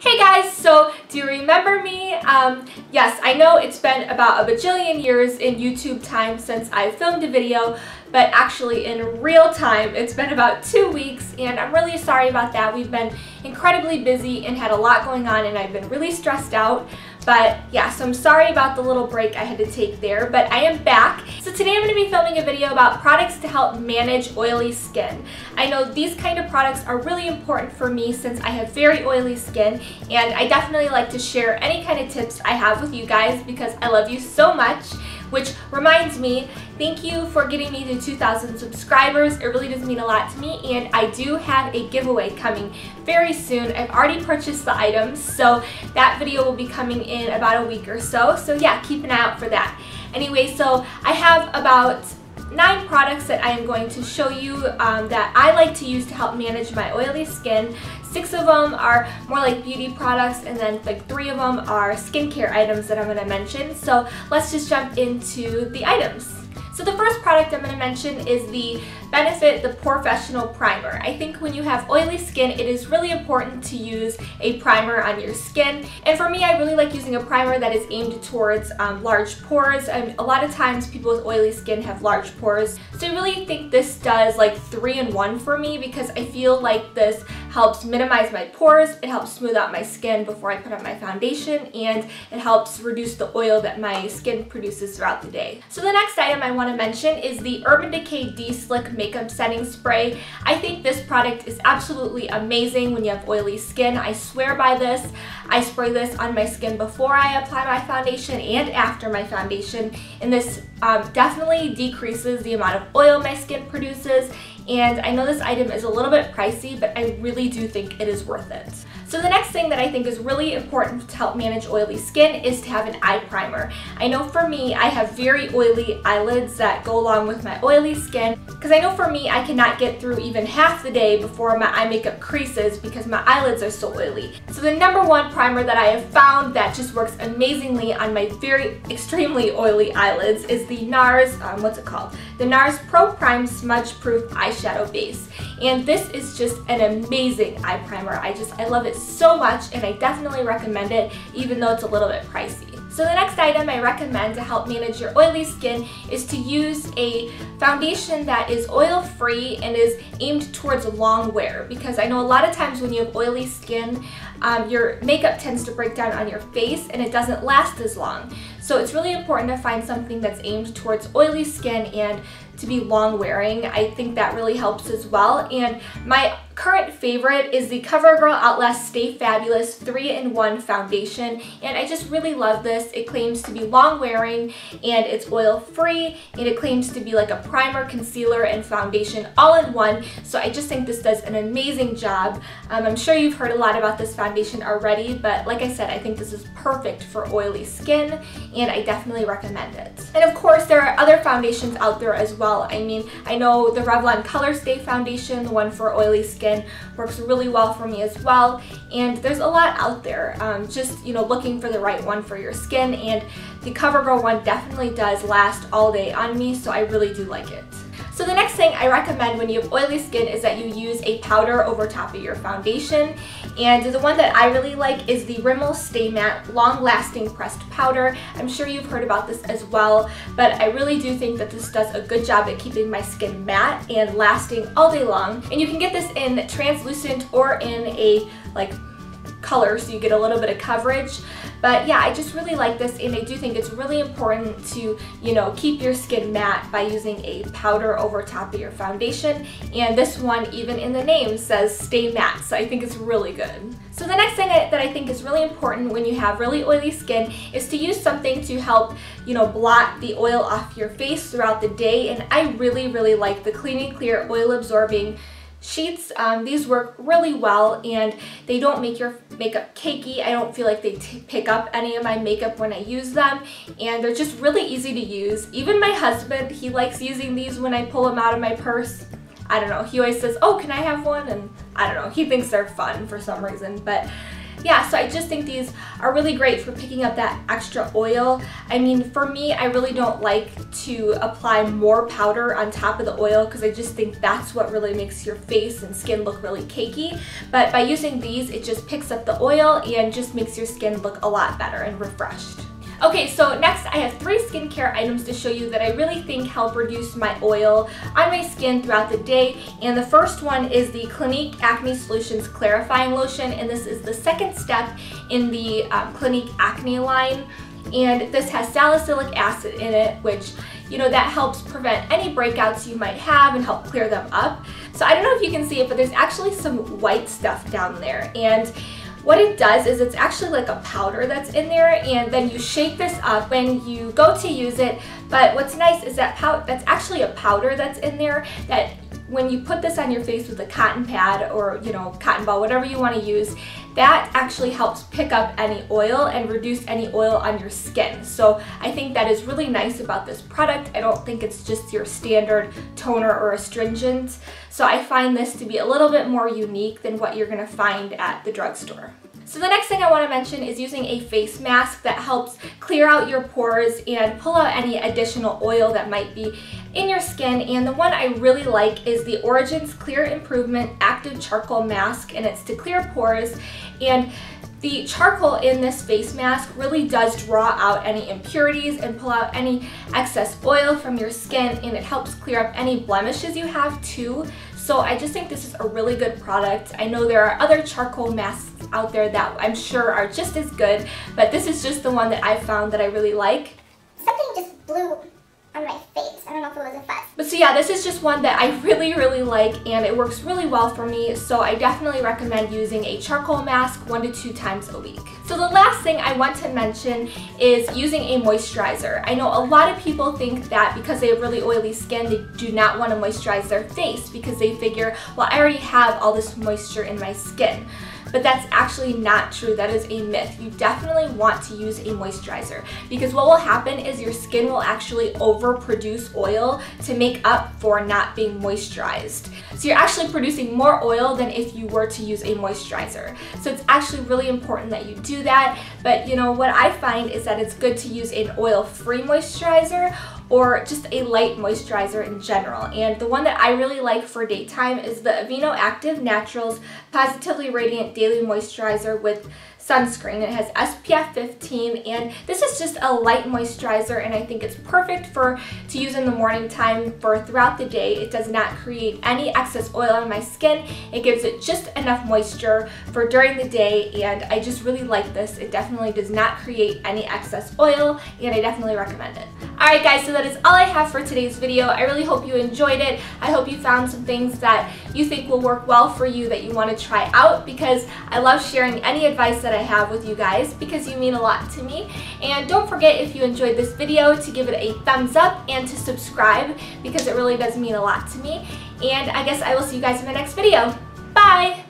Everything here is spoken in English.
Hey guys, so do you remember me? Yes, I know it's been about a bajillion years in YouTube time since I filmed a video, but actually in real time it's been about 2 weeks, and I'm really sorry about that. We've been incredibly busy and had a lot going on, and I've been really stressed out. But yeah, so I'm sorry about the little break I had to take there, but I am back. So today I'm going to be filming a video about products to help manage oily skin. I know these kind of products are really important for me since I have very oily skin, and I definitely like to share any kind of tips I have with you guys because I love you so much. Which reminds me, thank you for getting me to 2,000 subscribers. It really does mean a lot to me, and I do have a giveaway coming very soon. I've already purchased the items, so that video will be coming in about a week or so. So yeah, keep an eye out for that. Anyway, so I have about 9 products that I am going to show you that I like to use to help manage my oily skin. 6 of them are more like beauty products, and then like 3 of them are skincare items that I'm going to mention. So let's just jump into the items. So the first product I'm going to mention is the Benefit the Professional Primer. I think when you have oily skin, it is really important to use a primer on your skin. And for me, I really like using a primer that is aimed towards large pores. A lot of times people with oily skin have large pores. So I really think this does like 3-in-1 for me because I feel like this helps minimize my pores, it helps smooth out my skin before I put on my foundation, and it helps reduce the oil that my skin produces throughout the day. So the next item I want to mention is the Urban Decay De-Slick Makeup Setting Spray. I think this product is absolutely amazing when you have oily skin. I swear by this. I spray this on my skin before I apply my foundation and after my foundation, and this definitely decreases the amount of oil my skin produces. And I know this item is a little bit pricey, but I really do think it is worth it. So the next thing that I think is really important to help manage oily skin is to have an eye primer. I know for me, I have very oily eyelids that go along with my oily skin, because I know for me, I cannot get through even half the day before my eye makeup creases because my eyelids are so oily. So the #1 primer that I have found that just works amazingly on my very extremely oily eyelids is the NARS, what's it called? The NARS Pro Prime Smudge Proof Eyeshadow Base. And this is just an amazing eye primer. I love it so much, and I definitely recommend it even though it's a little bit pricey. So the next item I recommend to help manage your oily skin is to use a foundation that is oil-free and is aimed towards long wear, because I know a lot of times when you have oily skin, your makeup tends to break down on your face and it doesn't last as long. So it's really important to find something that's aimed towards oily skin and to be long wearing. I think that really helps as well. And my current favorite is the CoverGirl Outlast Stay Fabulous 3-in-1 foundation, and I just really love this. It claims to be long wearing, and it's oil free, and it claims to be like a primer, concealer, and foundation all in one. So I just think this does an amazing job. I'm sure you've heard a lot about this foundation already, but like I said, I think this is perfect for oily skin, and I definitely recommend it. And of course, there are other foundations out there as well. I mean, I know the Revlon Color Stay foundation, the one for oily skin, works really well for me as well, and there's a lot out there. Just, you know, looking for the right one for your skin, and the CoverGirl one definitely does last all day on me, so I really do like it. So the next thing I recommend when you have oily skin is that you use a powder over top of your foundation, and the one that I really like is the Rimmel Stay Matte Long Lasting Pressed Powder. I'm sure you've heard about this as well, but I really do think that this does a good job at keeping my skin matte and lasting all day long. And you can get this in translucent or in a like color, so you get a little bit of coverage. But yeah, I just really like this, and I do think it's really important to, you know, keep your skin matte by using a powder over top of your foundation. And this one, even in the name, says Stay Matte, so I think it's really good. So the next thing that I think is really important when you have really oily skin is to use something to help, you know, blot the oil off your face throughout the day. And I really, really like the Clean and Clear Oil Absorbing sheets. These work really well, and they don't make your makeup cakey. I don't feel like they pick up any of my makeup when I use them, and they're just really easy to use. Even my husband, he likes using these when I pull them out of my purse. I don't know, he always says, oh, can I have one? And I don't know, he thinks they're fun for some reason, but yeah, so I just think these are really great for picking up that extra oil. I mean, for me, I really don't like to apply more powder on top of the oil because I just think that's what really makes your face and skin look really cakey. But by using these, it just picks up the oil and just makes your skin look a lot better and refreshed. Okay, so next I have 3 skincare items to show you that I really think help reduce my oil on my skin throughout the day. And the first one is the Clinique Acne Solutions Clarifying Lotion, and this is the second step in the Clinique Acne line. And this has salicylic acid in it, which, you know, that helps prevent any breakouts you might have and help clear them up. So I don't know if you can see it, but there's actually some white stuff down there. And what it does is it's actually like a powder that's in there, and then you shake this up when you go to use it. But what's nice is that that's actually a powder that's in there that when you put this on your face with a cotton pad or, you know, cotton ball, whatever you want to use, that actually helps pick up any oil and reduce any oil on your skin. So I think that is really nice about this product. I don't think it's just your standard toner or astringent. So I find this to be a little bit more unique than what you're going to find at the drugstore. So the next thing I want to mention is using a face mask that helps clear out your pores and pull out any additional oil that might be in your skin. And the one I really like is the Origins Clear Improvement Active Charcoal Mask, and it's to clear pores. And the charcoal in this face mask really does draw out any impurities and pull out any excess oil from your skin, and it helps clear up any blemishes you have too. So I just think this is a really good product. I know there are other charcoal masks out there that I'm sure are just as good, but this is just the one that I found that I really like. Something just blew on my face. I don't know if it was a fuss. But so yeah, this is just one that I really like, and it works really well for me, so I definitely recommend using a charcoal mask 1 to 2 times a week. So the last thing I want to mention is using a moisturizer. I know a lot of people think that because they have really oily skin, they do not want to moisturize their face because they figure, well, I already have all this moisture in my skin. But that's actually not true. That is a myth. You definitely want to use a moisturizer because what will happen is your skin will actually overproduce oil to make up for not being moisturized. So you're actually producing more oil than if you were to use a moisturizer. So it's actually really important that you do that. But you know, what I find is that it's good to use an oil-free moisturizer or just a light moisturizer in general. And the one that I really like for daytime is the Aveeno Active Naturals Positively Radiant Daily Moisturizer with sunscreen. It has SPF 15, and this is just a light moisturizer, and I think it's perfect to use in the morning time for throughout the day. It does not create any excess oil on my skin. It gives it just enough moisture for during the day, and I just really like this. It definitely does not create any excess oil, and I definitely recommend it. Alright guys, so that is all I have for today's video. I really hope you enjoyed it. I hope you found some things that you think will work well for you that you want to try out, because I love sharing any advice that I have with you guys because you mean a lot to me. And don't forget, if you enjoyed this video, to give it a thumbs up and to subscribe because it really does mean a lot to me. And I guess I will see you guys in my next video. Bye!